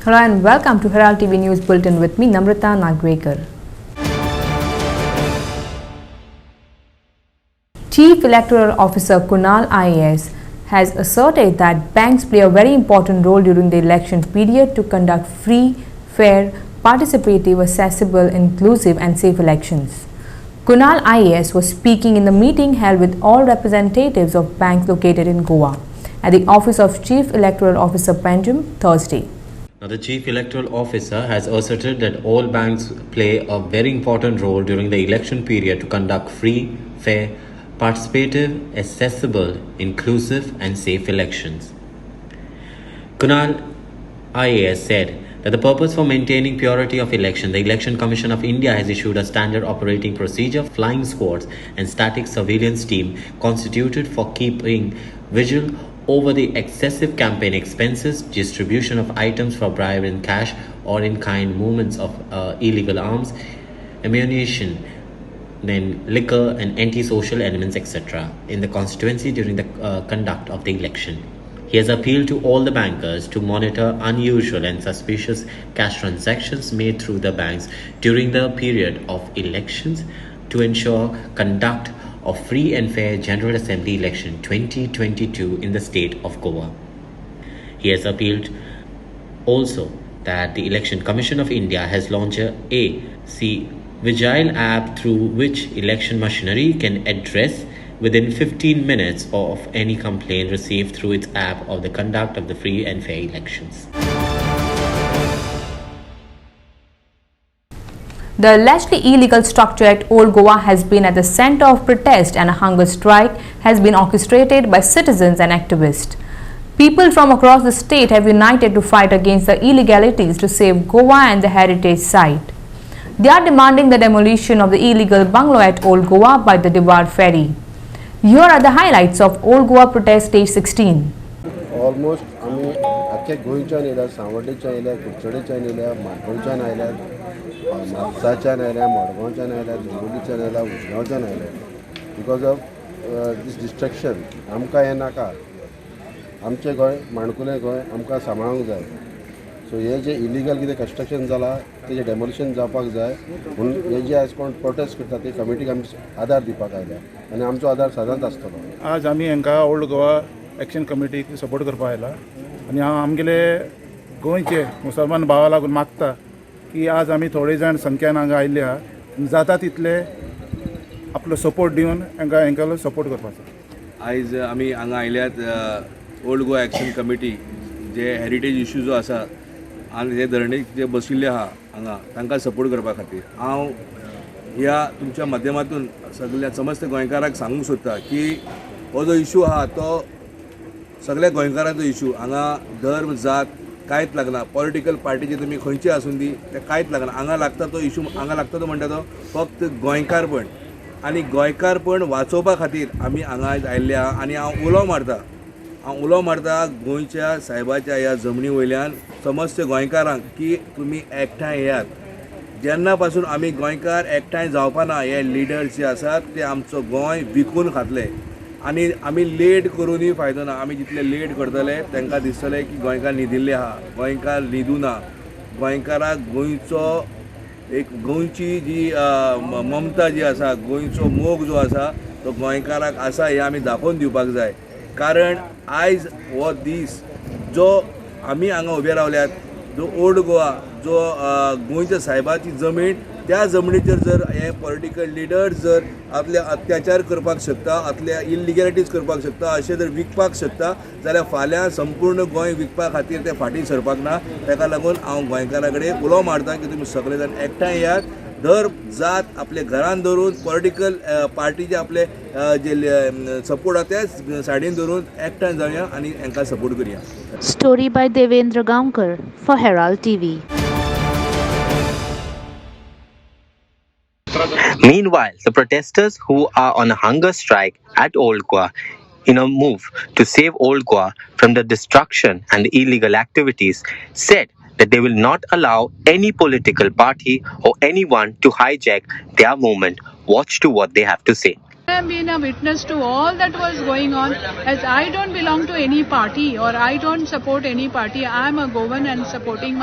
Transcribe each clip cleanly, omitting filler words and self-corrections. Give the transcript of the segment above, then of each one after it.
Hello and welcome to Herald TV News Bulletin with me, Namrata Nagwekar. Chief Electoral Officer Kunal IAS has asserted that banks play a very important role during the election period to conduct free, fair, participative, accessible, inclusive and safe elections. Kunal IAS was speaking in the meeting held with all representatives of banks located in Goa at the office of Chief Electoral Officer Panjim Thursday. Now, the Chief Electoral Officer has asserted that all banks play a very important role during the election period to conduct free, fair, participative, accessible, inclusive and safe elections. Kunal IAS said that the purpose for maintaining purity of election, the Election Commission of India has issued a standard operating procedure, flying squads and static surveillance team constituted for keeping vigil over the excessive campaign expenses, distribution of items for bribe in cash or in kind movements of illegal arms, ammunition, then liquor and antisocial elements, etc. in the constituency during the conduct of the election. He has appealed to all the bankers to monitor unusual and suspicious cash transactions made through the banks during the period of elections to ensure conduct of free and fair General Assembly election 2022 in the state of Goa. He has appealed also that the Election Commission of India has launched a Vigil app through which election machinery can address within 15 minutes of any complaint received through its app of the conduct of the free and fair elections. The allegedly illegal structure at Old Goa has been at the center of protest, and a hunger strike has been orchestrated by citizens and activists. People from across the state have united to fight against the illegalities to save Goa and the heritage site. They are demanding the demolition of the illegal bungalow at Old Goa by the Diwar ferry. Here are the highlights of Old Goa protest stage 16. Almost आम्ही अख्ख्या गोंयच्यान येयल्या, सांवड्डेच्यान येयल्या, कुडचडेच्यान येयल्या, मार्कोलच्यान आयल्या, म्हापसाच्यान आयल्या, मडगांवच्यान आयल्या, डोंबिवलीच्यान आयल्या, उसगांवच्यान आयल्या. बिकॉज ऑफ दीस डिस्ट्रक्शन आमकां हें नाका. आमचें गोंय माणकुलें गोंय आमकां सांबाळूंक जाय. सो हे जे इलिगल कितें कन्स्ट्रक्शन जालां तेजें डेमोलिशन जावपाक जाय म्हणून हे जे आयज कोण प्रोटेस्ट करता ते कमिटीक आमी आदार दिवपाक आयल्या आनी आमचो आदार सदांच आसतलो. आज आमी हांकां ओल्ड गोवा एक्शन कमिटीक सपोर्ट करपाक आयला आनी हांव आमगेले गोंयचे मुसलमान भावा लागून मागता की आज आमी थोडे जाण संख्यान हांगा आयिल्ले आहा, जाता तितले आपलो सपोर्ट दिवन हांकां सपोर्ट करपाचो. आयज आमी हांगा आयल्यात ओल्ड गोवा एक्शन कमिटी जे हेरिटेज इश्यू जो आसा आनी हे धरणीक जे बशिल्ले आहा हांगा तांकां सपोर्ट करपा खातीर हांव ह्या तुमच्या माध्यमातून सगळ्या समस्त गोंयकारांक सांगूंक सोदता की हो जो इश्यू आहा तो सगळ्या गोंयकारांचो इश्यू. हांगा धर्म जात कांयच लागना. पॉलिटिकल पार्टीचे तुमी खंयचे आसून दी ते कांयच लागना. हांगा लागता तो इश्यू, हांगा लागता तो म्हणटा तो फक्त गोंयकारपण आनी गोंयकारपण वाचोवपा खातीर आमी हांगा आयज आयिल्ले आहा. आनी हांव उलो मारता गोंयच्या साहेबाच्या ह्या जमनी वयल्यान समस्त गोंयकारांक की तुमी एकठांय येयात. जेन्ना पासून आमी गोंयकार एकठांय जावपाना हे लिडर्स जे आसात ते आमचो गोंय विकून खातले आनी आमी लेट करूनय फायदो ना. आमी जितले लेट करतले तांकां दिसतलें की गोंयकार न्हिदिल्ले आहा. गोंयकार न्हिदू ना. गोंयकाराक गोंयचो एक गोंयची जी ममता जी आसा, गोंयचो मोग जो आसा तो गोंयकाराक आसा हे आमी दाखोवन दिवपाक जाय. कारण आयज हो दीस जो आमी हांगा उबे रावल्यात, जो ओल्ड गोवा, जो गोंयच्या साहेबाची जमीन, त्या जमनीचेर जर हे पॉलिटिकल लिडर्स जर आपले अत्याचार करपाक शकता, आपल्या इलिगॅलिटीज करपाक शकता, अशें जर विकपाक शकता जाल्यार फाल्यां संपूर्ण गोंय विकपा खातीर ते फाटीं सरपाक ना. ताका लागून हांव गोंयकारां कडेन उलो मारता की तुमी सगळे जाण एकठांय येयात. धर्म जात आपले घरान धरून पॉलिटिकल पार्टीचे आपले जे सपोर्ट आहा त्याच सायडीन धरून एकठांय जावया आनी हांकां सपोर्ट करया. Story by Devendra Gaonkar for Herald TV. Meanwhile, the protesters who are on a hunger strike at Old Goa in a move to save Old Goa from the destruction and illegal activities said that they will not allow any political party or anyone to hijack their movement. Watch to what they have to say. I have been a witness to all that was going on, as I don't belong to any party or I don't support any party. I am a Goan and supporting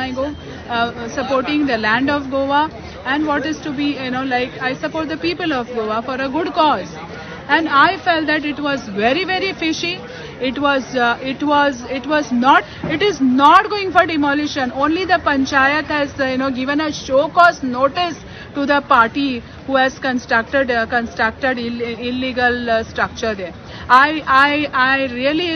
supporting the land of Goa and what is to be, I support the people of Goa for a good cause. And I felt that it was very, very fishy. It is not going for demolition. Only the panchayat has, given a show cause notice to the party who has constructed illegal structure there. I really,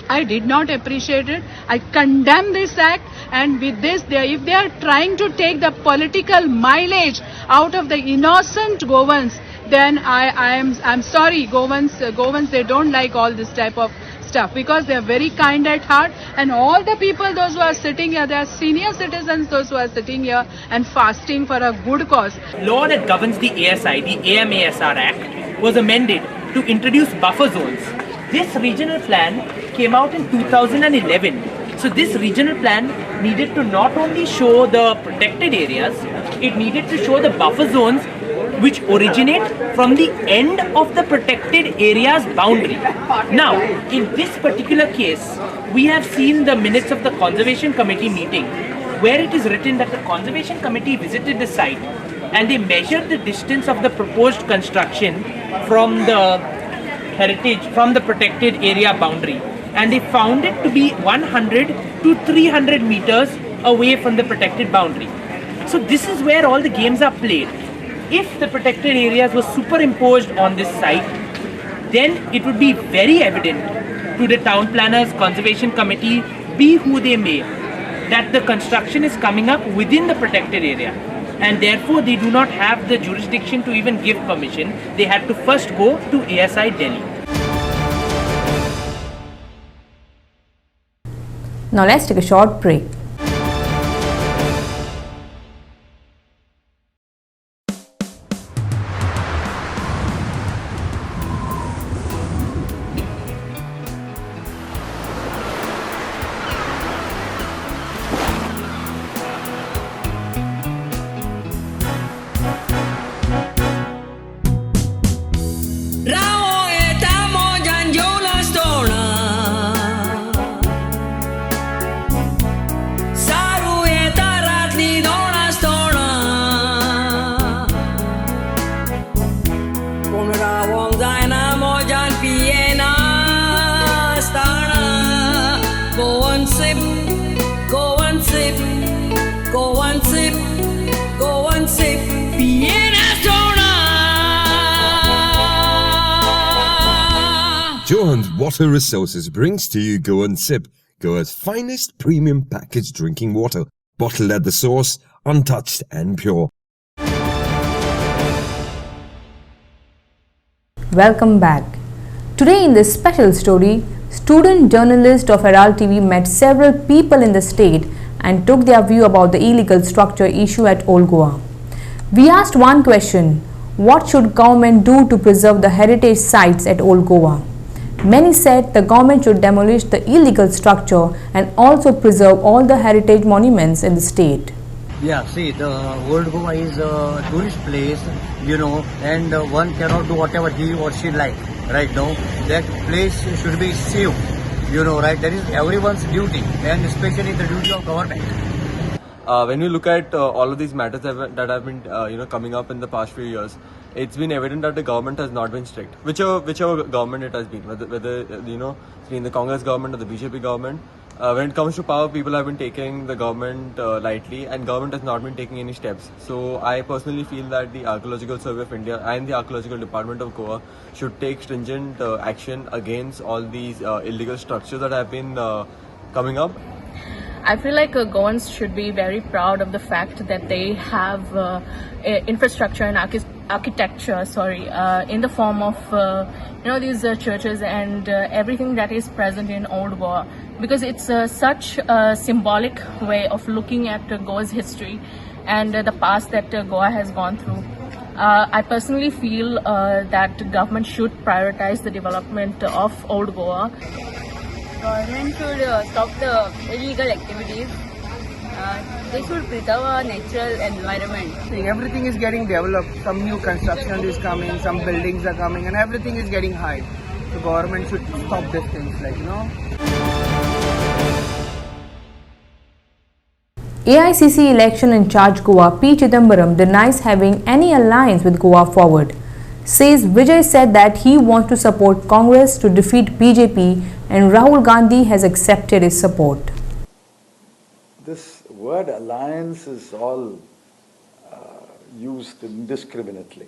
I did not appreciate it. I condemn this act, and with this, if they are trying to take the political mileage out of the innocent Goans, then I'm sorry, Goans, they don't like all this type of stuff because they are very kind at heart, and all the people, those who are sitting here, they are senior citizens, those who are sitting here and fasting for a good cause. Law that governs the ASI, the AMASR Act, was amended to introduce buffer zones. This regional plan came out in 2011. So this regional plan needed to not only show the protected areas, it needed to show the buffer zones which originate from the end of the protected area's boundary. Now, in this particular case, we have seen the minutes of the Conservation Committee meeting, where it is written that the Conservation Committee visited the site and they measured the distance of the proposed construction from the protected area boundary, and they found it to be 100 to 300 meters away from the protected boundary. So this is where all the games are played. If the protected areas were superimposed on this site, then it would be very evident to the town planners, conservation committee, be who they may, that the construction is coming up within the protected area, and therefore they do not have the jurisdiction to even give permission. They had to first go to ASI Delhi. Now let's take a short break. Johan's Water Resources brings to you Go and Sip, Goa's finest premium packaged drinking water, bottled at the source, untouched and pure. Welcome back. Today in this special story, student journalist of Herald TV met several people in the state and took their view about the illegal structure issue at Old Goa. We asked one question: what should government do to preserve the heritage sites at Old Goa? Many said the government should demolish the illegal structure and also preserve all the heritage monuments in the state. Yeah, see, the Old Goa is a tourist place, and one cannot do whatever he or she like, right now. That place should be saved, right? That is everyone's duty, and especially the duty of government. When we look at all of these matters that have been coming up in the past few years, it's been evident that the government has not been strict. Whichever government it has been, whether in the Congress government or the BJP government, when it comes to power, people have been taking the government lightly, and government has not been taking any steps. So I personally feel that the Archaeological Survey of India and the Archaeological Department of Goa should take stringent action against all these illegal structures that have been coming up. I feel like Goans should be very proud of the fact that they have infrastructure and architecture, in the form of these churches and everything that is present in Old Goa, because it's such a symbolic way of looking at Goa's history and the past that Goa has gone through. I personally feel that government should prioritize the development of Old Goa. Government should stop the illegal activities They should preserve our natural environment. Everything is getting developed. Some new construction is coming, some buildings are coming, and everything is getting high. The government should stop these things, AICC election in charge Goa P. Chidambaram denies having any alliance with Goa Forward. Says Vijay said that he wants to support Congress to defeat BJP and Rahul Gandhi has accepted his support. This word alliance is all used indiscriminately.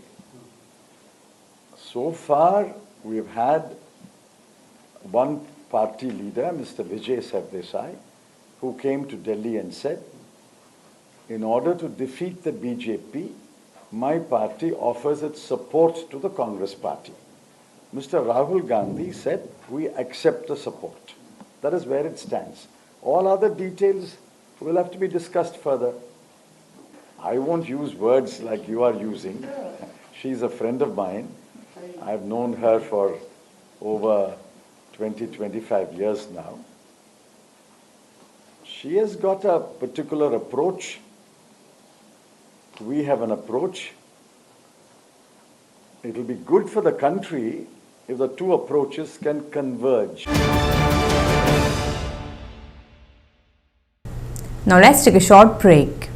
So far, we have had one party leader, Mr. Vijay Sardesai, who came to Delhi and said, in order to defeat the BJP, my party offers its support to the Congress party. Mr. Rahul Gandhi said, we accept the support. That is where it stands. All other details will have to be discussed further. I won't use words like you are using. She's a friend of mine. I've known her for over 20-25 years now. She has got a particular approach. We have an approach. It will be good for the country if the two approaches can converge. Now let's take a short break.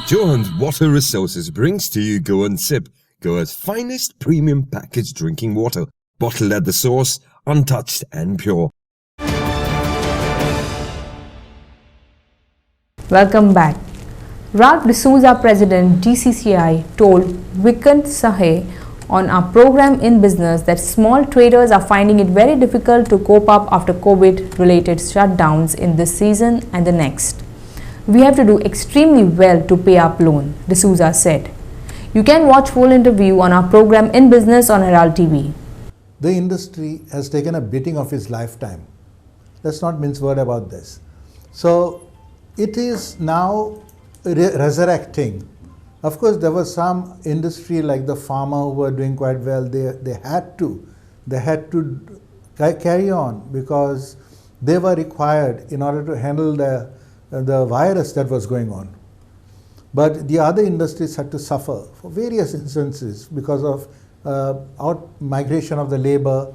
Johan's Water Resources brings to you Go and Sip, Goa's finest premium packaged drinking water, bottled at the source, untouched and pure. Welcome back. Ralph D'Souza, President GCCI, told Vikant Sahay on our program In Business that small traders are finding it very difficult to cope up after COVID-related shutdowns in this season and the next. We have to do extremely well to pay up loan, D'Souza said. You can watch full interview on our program In Business on Herald TV. The industry has taken a beating of its lifetime. Let's not mince word about this. So it is now resurrecting. Of course, there was some industry like the pharma who were doing quite well. They had to carry on because they were required in order to handle the virus that was going on. But the other industries had to suffer for various instances because of out-migration of the labor,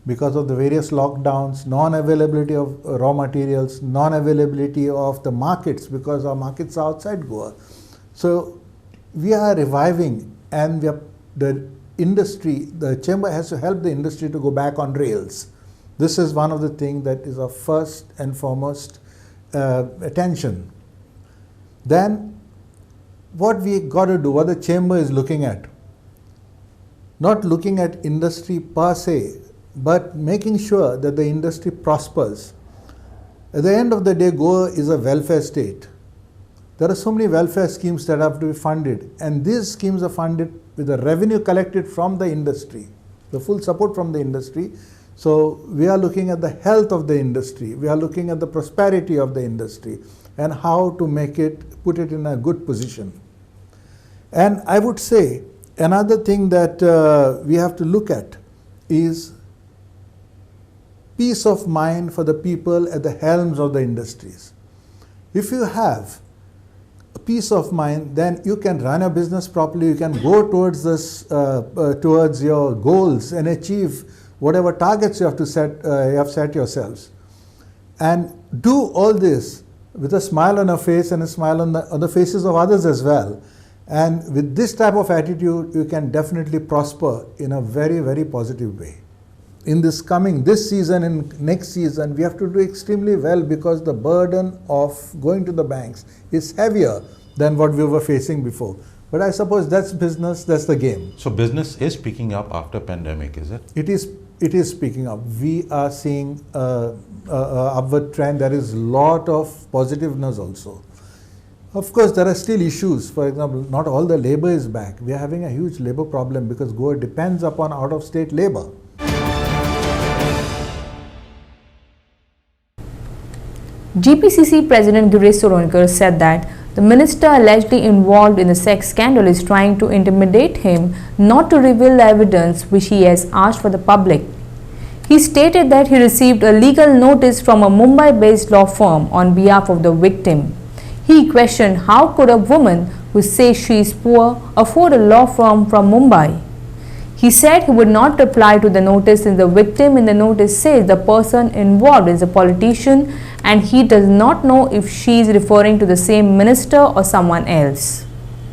because of the various lockdowns, non-availability of raw materials, non-availability of the markets because our markets are outside Goa. So we are reviving, and the industry, the chamber has to help the industry to go back on rails. This is one of the things that is of first and foremost attention. Then what we got to do, what the chamber is looking at, not looking at industry per se, but making sure that the industry prospers. At the end of the day, Goa is a welfare state. There are so many welfare schemes that have to be funded, and these schemes are funded with the revenue collected from the industry, the full support from the industry. So we are looking at the health of the industry, we are looking at the prosperity of the industry and how to make it, put it in a good position. And I would say another thing that we have to look at is peace of mind for the people at the helms of the industries. If you have a peace of mind, then you can run a business properly, you can go towards this, towards your goals and achieve whatever targets you have set yourselves. And do all this with a smile on your face and a smile on the faces of others as well. And with this type of attitude, you can definitely prosper in a very, very positive way. In this season and next season, we have to do extremely well because the burden of going to the banks is heavier than what we were facing before. But I suppose that's business, that's the game. So business is picking up after pandemic, is it? It is picking up. We are seeing a upward trend. There is a lot of positiveness also. Of course, there are still issues. For example, not all the labor is back. We are having a huge labor problem because Goa depends upon out-of-state labor. GPCC President Girish Soronkar said that the minister allegedly involved in the sex scandal is trying to intimidate him not to reveal the evidence which he has asked for the public. He stated that he received a legal notice from a Mumbai-based law firm on behalf of the victim. He questioned how could a woman who says she is poor afford a law firm from Mumbai. He said he would not reply to the notice since the victim in the notice says the person involved is a politician and he does not know if she is referring to the same minister or someone else.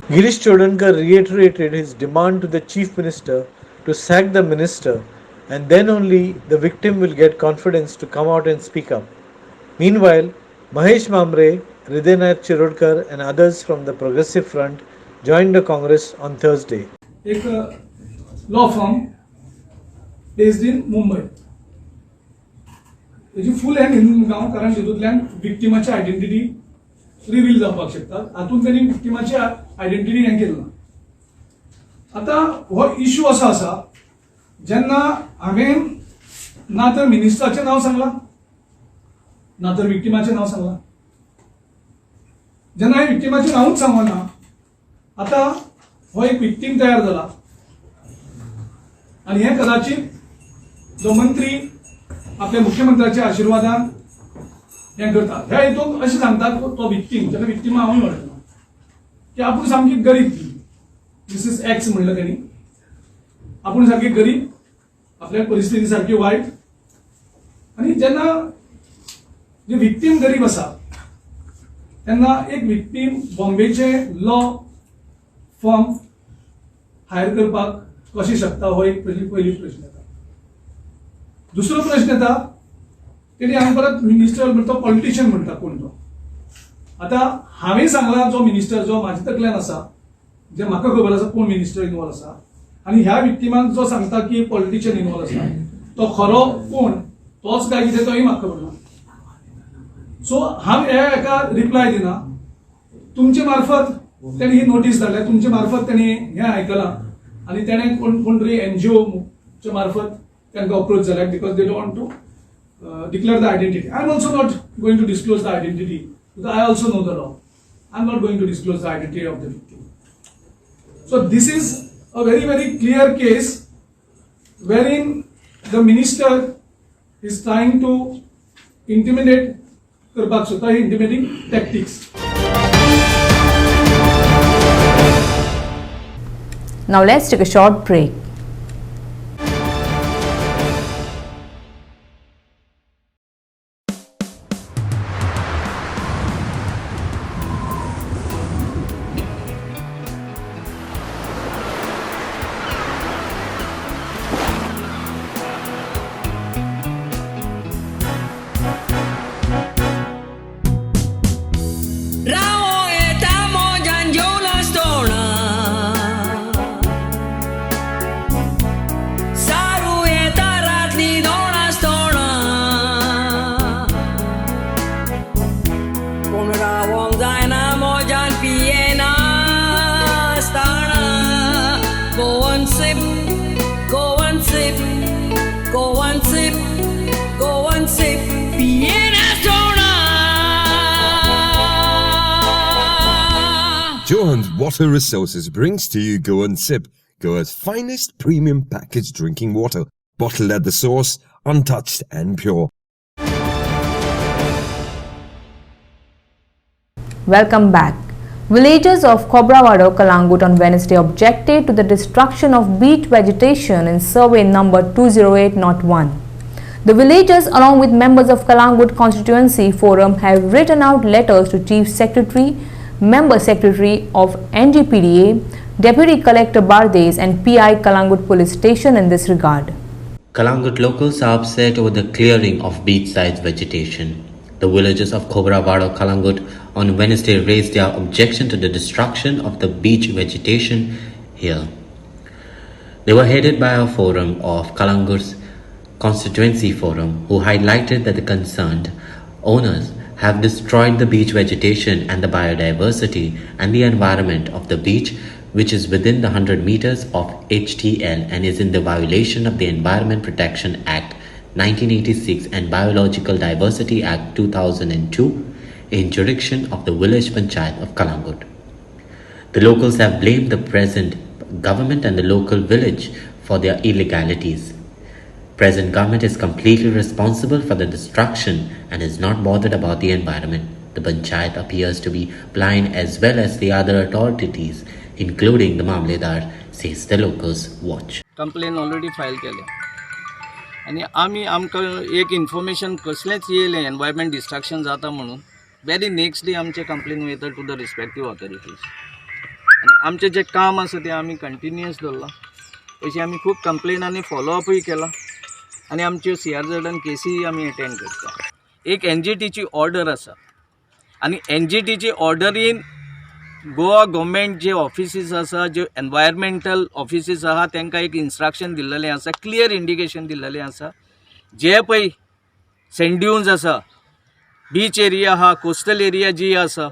Girish Chodankar reiterated his demand to the Chief Minister to sack the minister, and then only the victim will get confidence to come out and speak up. Meanwhile, Mahesh Mamre, Hridaynath Chirodkar and others from the Progressive Front joined the Congress on Thursday. एक law firm based in Mumbai तेजी फूल hand Hindu Mugaon कारण तितूंतल्यान विक्टिमाची identity reveal जावपाक शकता हातूंत त्यांनी विक्टिमाची identity हें केली ना आतां हो इश्यू असो आसा जेन्ना हांवें ना तर मिनिस्टराचें नांव सांगलां ना तर विक्टिमाचें नांव सांगलां जेन्ना हांवें विक्टिमाचें नांवूच सांगो ना आतां हो एक विक्टीम तयार जाला आणि हे कदाचित जो मंत्री आपल्या मुख्यमंत्र्याच्या आशीर्वादान हे करता ह्या हितून अशें सांगतात तो विक्टीम जेन्ना विक्टीम हांवूय म्हणटा की आपूण सामकी गरीब मिसेस एक्स म्हणलं त्यांनी आपूण सारकी गरीब आपल्या परिस्थिती सारकी वायट आणि जेन्ना जे विक्टीम गरीब आसा तेन्ना एक विक्टीम बॉम्बेचे लॉ फर्म हायर करपाक कशी शकता हो एक पहिली प्रश्न येता दुसरो प्रश्न येता तेणी हांवें परत मिनिस्टर म्हणटा पॉलिटिशियन म्हणटा कोण तो आतां हांवें सांगला जो मिनिस्टर जो म्हाजे तकल्यान आसा जे म्हाका खबर आसा कोण मिनिस्टर इनवॉल्व आसा आनी ह्या विक्टिमाक जो सांगता की पॉलिटिशियन इनवॉल्व आसा तो खरो कोण तोच काय कितें तोय म्हाका खबर ना सो हांव एका रिप्लाय दिना तुमचे मार्फत तेणी ही नोटीस धाडल्या तुमचे मार्फत तेणी हें आयकलां आणि तेणें कोण तरी NGO च्या मार्फत तांकां अप्रोच जाल्यात because they don't to declare the identity I am also not going to disclose the identity because I also know the law I am not going to disclose the identity of the victim so this is a very very clear case wherein the minister is trying to intimidate करपाक सोदता ही intimidating tactics. Now let's take a short break. Johan's Water Resources brings to you Go and Sip, Goa's finest premium packaged drinking water, bottled at the source, untouched and pure. Welcome back. Villagers of Khobrawado, Kalangut on Wednesday objected to the destruction of beach vegetation in survey number 20801. The villagers along with members of Kalangut Constituency Forum have written out letters to Chief Secretary, Member Secretary of NGPDA, Deputy Collector Bardes and PI Kalangut Police Station in this regard. Kalangut locals are upset over the clearing of beachside vegetation. The villagers of Khobravado, Kalangut on Wednesday raised their objection to the destruction of the beach vegetation here. They were headed by a forum of Kalangut's Constituency Forum, who highlighted that the concerned owners have destroyed the beach vegetation and the biodiversity and the environment of the beach, which is within the 100 meters of HTL and is in the violation of the Environment Protection Act 1986 and Biological Diversity Act 2002 in jurisdiction of the village panchayat of Kalangut. The locals have blamed the present government and the local village for their illegalities. Present government is completely responsible for the destruction and is not bothered about the environment. The panchayat appears to be blind as well as the other authorities, including the Mamledar, says the locals watch. Complaint already filed केले आणि आम्ही आमकां एक information कसलेंच येयलें environment destruction जाता म्हणून very next day आमचे कंप्लेन वयता टू द रिस्पेक्टीव ऑथॉरिटीज आनी आमचें जें काम आसा तें आमी कंटिन्युअस दवरलां तशी आमी खूब कंप्लेन आनी फॉलोअपूय केला आनी आमच्यो CRZ केसी आमी अटेंड करता एक NGTची ऑर्डर आसा आनी NGTची ऑर्डरीन गोवा गव्हर्मेंट जे ऑफिसीस आसा जे एनवायरमेंटल ऑफिसीस आहा तांकां एक इन्स्ट्रक्शन दिल्लेलें आसा क्लियर इंडिकेशन दिल्लेलें आसा जे पळय सँड ड्यून्स आसा बीच एरिया आहा कोस्टल एरिया जी आसा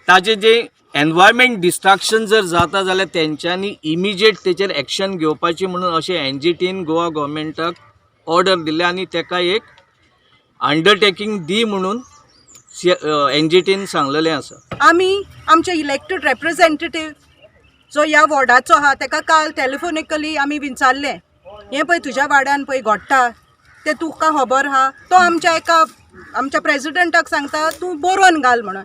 ताजे जे एनवायरमेंट डिस्ट्रक्शन जर जाता जाल्यार तेंच्यांनी इमिजिएट तेचेर एक्शन घेवपाची म्हणून अशें NGTन गोवा गव्हर्मेंटाक ऑर्डर दिल्या आनी ताका एक अंडरटेकींग दी म्हणून NGTन सांगलेलें आसा. आमी आमचे इलेक्टेड रिप्रेझेंटेटिव्ह जो ह्या वॉर्डाचो आहा ताका काल टेलिफोनिकली आमी विचारलें हें पळय तुज्या वाड्यान पळय घडटा तें तुका खबर आहा तो आमच्या प्रेसिडेंटाक सांगता तूं बरोवन घाल म्हणून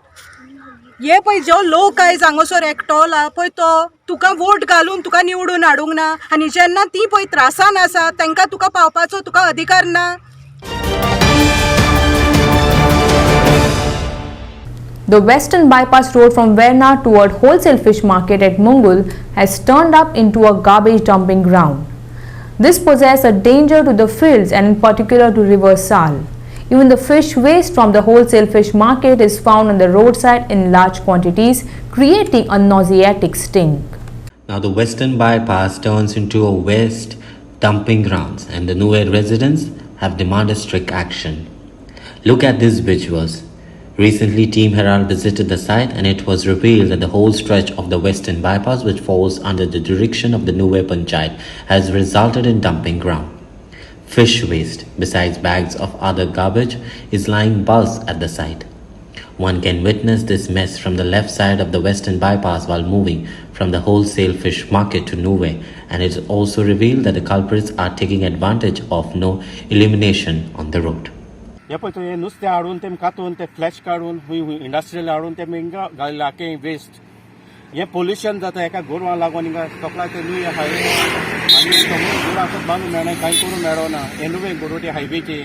हे पळय जो लोक आयज हांगासर एकटोला पळय तो तुका वोट घालून तुका निवडून हाडूंक ना आनी जेन्ना ती पळय त्रासान आसा तांकां तुका पावपाचो तुका अधिकार ना. The western bypass road from Verna toward wholesale fish market at Mungul has turned up into a garbage dumping ground. This poses a danger to the fields and in particular to River Sal. Even the fish waste from the wholesale fish market is found on the roadside in large quantities, creating a nauseatic stink. Now the western bypass turns into a waste dumping grounds and the Nuer residents have demanded strict action. Look at these visuals. Recently, Team Herald visited the site and it was revealed that the whole stretch of the western bypass, which falls under the jurisdiction of the Nuwe Panchayat, has resulted in dumping ground. Fish waste, besides bags of other garbage, is lying bulks at the site. One can witness this mess from the left side of the western bypass while moving from the wholesale fish market to Nuwe, and it is also revealed that the culprits are taking advantage of no illumination on the road. हे पळय थंय नुस्तें हाडून तें कातून ते flash काडून खूंय industrial हाडून ते हिंगा घालला के वेस्ट हें पोल्युशन जाता एका गोरवां लागून हिंगा तकला ते न्हूय आहा आनी गोरवां बांदूंक मेळना कांय करूंक मेळना हे नुवें गोरोटे हायवेचे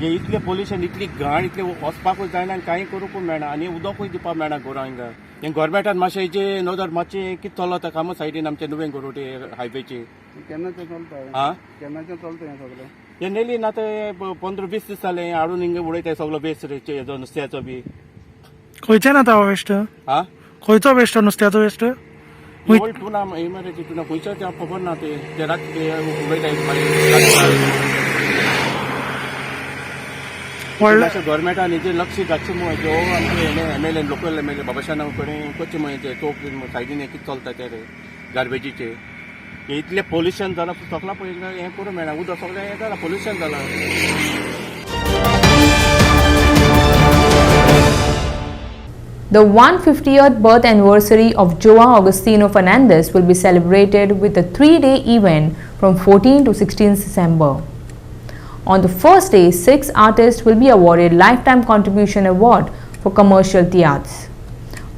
हे इतलें पोल्युशन इतली घाण इतलें वचपाकूच जायना आनी कांय करूंक मेळना आनी उदकूय दिवपाक मेळना गोरवां हिंगा हें गोरमेंटान मातशें हेजें नदर मातशें कितें चलता कामा सायडीन आमचे नुवें गोरोटे हायवेचे केन्नाचें चलता आं केन्नाचें चलता हें सगळें हे नेली ना ते 15-20 दीस जाले हाडून हिंगा उडयता सगळो वेस्ट हेजो नुस्त्याचो बी खंयच्यान येता वेस्ट हा खंयचो वेस्ट नुस्त्याचो वेस्ट टुना इमर्जन्सी टुना खंयचो ते खबर ना ते रातचे उडयता गव्हर्मेंटान हेजेर लक्ष घातचें मुळे जो आमचे MLA लोकल MLA बाबाशाना कडेन करचें मुळे ते तोप सायडीन हे कितें चलता ते गार्बेजीचे हे इतलें पोल्युशन जालां सगळा पळय हें करूंक मेळना उदक सगळें हें जालां पोल्युशन जालां. The 150th birth anniversary of Joao Agostinho Fernandes will be celebrated with a 3-day event from 14 to 16 December. On the first day, 6 artists will be awarded Lifetime Contribution Award for commercial theatres.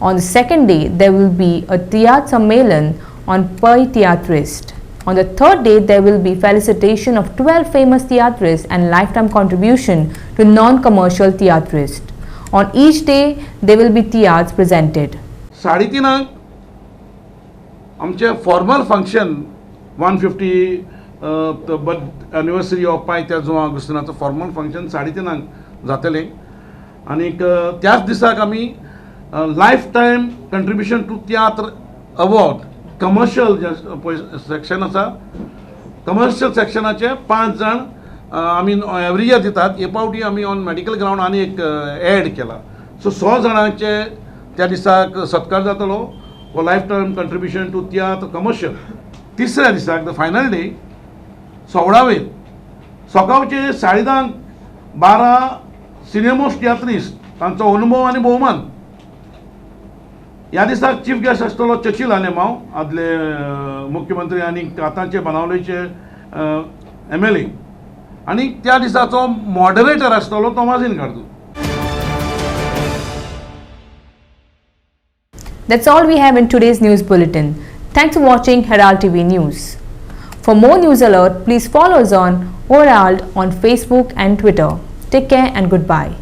On the second day, there will be a Theatre Sammelan on per theatrist. On the third day, there will be felicitation of 12 famous theatrists and lifetime contribution to non-commercial theatrists. On each day, there will be tiyads presented. 3:30 आमचे formal function 150 birth anniversary of पाय त्या जो ऑगस्टिनाचो formal function 3:30 जातलें आनी त्याच दिसाक आमी life time contribution to Tiatr award commercial जे सेक्शन आसा कमर्शियल सेक्शनाचे 5 जाण आमी एवरी इयर दितात. हे पावटी आमी ऑन मेडिकल ग्राउंड आनी एक एड केला. सो 100 जाणांचे त्या दिसाक सत्कार जातलो वो life time contribution to Tiatr commercial. तिसऱ्या दिसाक द फायनल डे 16वेर सकाळचे 10:30 12 सिनियर मोस्ट तियात्रिस्ट तांचो अनुभव आनी भोवमान. ह्या दिसाक चीफ गेस्ट आसतलो चर्चिल आलेमांव आदले मुख्यमंत्री आनी आतांचे बाणावलेचे MLA आनी त्या दिसाचो मॉडरेटर आसतलो Tomazinho कार्दू. That's all we have in today's news bulletin. Thanks for watching Herald TV News. For more news alert, please follow us on Herald on Facebook and Twitter. Take care and goodbye.